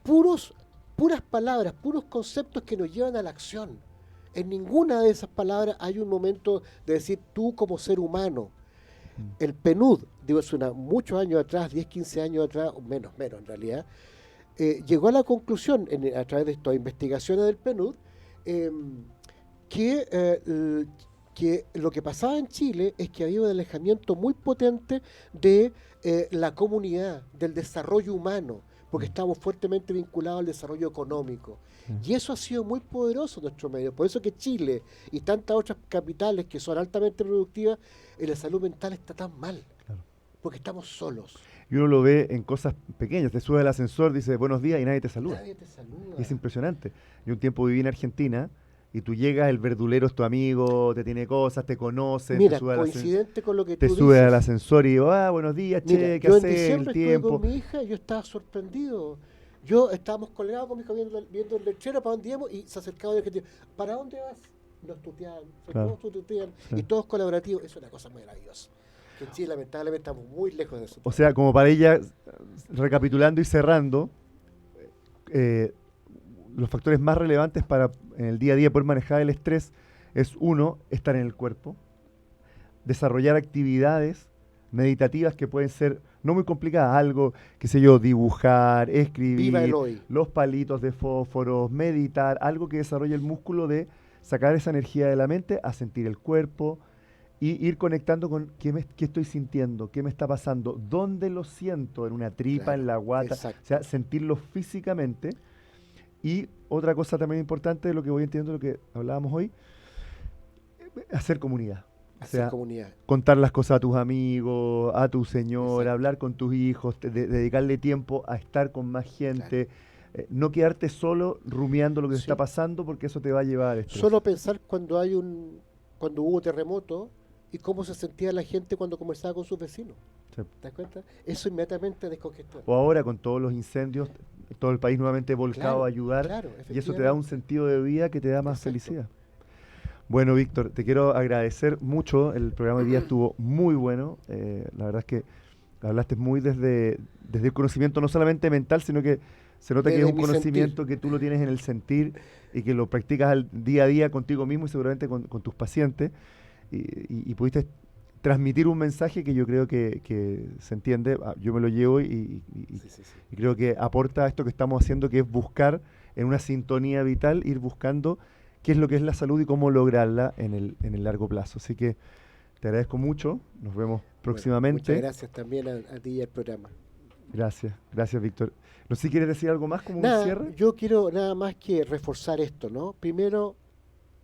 Puras palabras, puros conceptos que nos llevan a la acción. En ninguna de esas palabras hay un momento de decir tú como ser humano. El PNUD, digo, es muchos años atrás, 10, 15 años atrás, o menos en realidad, llegó a la conclusión, a través de estas investigaciones del PNUD, que lo que pasaba en Chile es que había un alejamiento muy potente de la comunidad, del desarrollo humano, porque estábamos fuertemente vinculados al desarrollo económico. Y eso ha sido muy poderoso en nuestro medio. Por eso que Chile y tantas otras capitales que son altamente productivas, la salud mental está tan mal, porque estamos solos. Y uno lo ve en cosas pequeñas. Te subes al ascensor, dices buenos días y nadie te saluda. Nadie te saluda. Es impresionante. Yo un tiempo viví en Argentina y tú llegas, el verdulero es tu amigo, te tiene cosas, te conoce. Mira, coincidente con lo que tú dices. Te subes al ascensor y digo, buenos días, che, ¿qué haces? Yo en diciembre estuve con mi hija y yo estaba sorprendido. Estábamos colgados con mi hija viendo el lechero para dónde íbamos y se acercaba el argentino. ¿Para dónde vas? Nos tuteaban, todos tutean y todos colaborativos. Es una cosa maravillosa. Que en Chile lamentablemente estamos muy lejos de eso. O sea, como para ella, recapitulando y cerrando, los factores más relevantes para en el día a día poder manejar el estrés es, uno, estar en el cuerpo, desarrollar actividades meditativas que pueden ser no muy complicadas, algo, qué sé yo, dibujar, escribir, los palitos de fósforos, meditar, algo que desarrolle el músculo de sacar esa energía de la mente a sentir el cuerpo y ir conectando con qué estoy sintiendo, qué me está pasando, dónde lo siento, en una tripa, en la guata, exacto. O sea, sentirlo físicamente. Y otra cosa también importante de lo que voy entendiendo, lo que hablábamos hoy, hacer comunidad. Contar las cosas a tus amigos, a tu señora, exacto. Hablar con tus hijos, dedicarle tiempo a estar con más gente, claro. No quedarte solo rumiando lo que te está pasando, porque eso te va a llevar al estrés. Solo pensar cuando hubo terremoto y cómo se sentía la gente cuando conversaba con sus vecinos. Sí. ¿Te das cuenta? Eso inmediatamente descongestiona. O ahora con todos los incendios, todo el país nuevamente volcado a ayudar, y eso te da un sentido de vida que te da más felicidad. Bueno, Víctor, te quiero agradecer mucho. El programa de hoy día estuvo muy bueno. La verdad es que hablaste muy desde el conocimiento no solamente mental, sino que se nota que es un conocimiento que tú lo tienes en el sentir y que lo practicas al día a día contigo mismo y seguramente con tus pacientes. Y pudiste transmitir un mensaje que yo creo que se entiende. Yo me lo llevo y creo que aporta a esto que estamos haciendo, que es buscar en una sintonía vital, ir buscando qué es lo que es la salud y cómo lograrla en el largo plazo. Así que te agradezco mucho, nos vemos próximamente. Muchas gracias también a ti y al programa. Gracias, Víctor. No sé si quieres decir algo más como un cierre. Yo quiero nada más que reforzar esto, ¿no? Primero,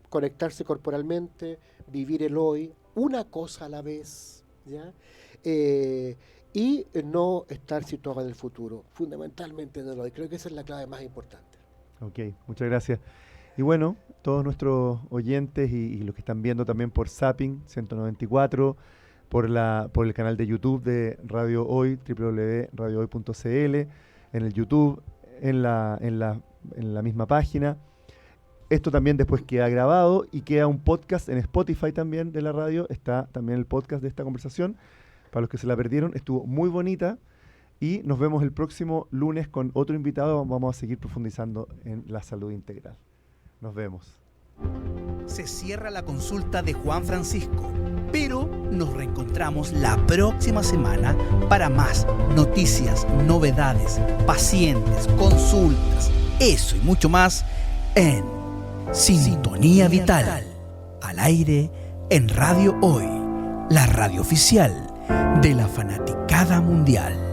conectarse corporalmente, vivir el hoy, una cosa a la vez, ¿ya? Y no estar situado en el futuro, fundamentalmente en el hoy. Creo que esa es la clave más importante. Ok, muchas gracias. Y bueno, todos nuestros oyentes y los que están viendo también por Zapping 194, por el canal de YouTube de Radio Hoy, www.radiohoy.cl, en el YouTube, en la misma página. Esto también después queda grabado y queda un podcast en Spotify también de la radio. Está también el podcast de esta conversación. Para los que se la perdieron, estuvo muy bonita. Y nos vemos el próximo lunes con otro invitado. Vamos a seguir profundizando en la salud integral. Nos vemos. Se cierra la consulta de Juan Francisco, pero nos reencontramos la próxima semana para más noticias, novedades, pacientes, consultas, eso y mucho más en Sintonía Vital, al aire en Radio Hoy, la radio oficial de la fanaticada mundial.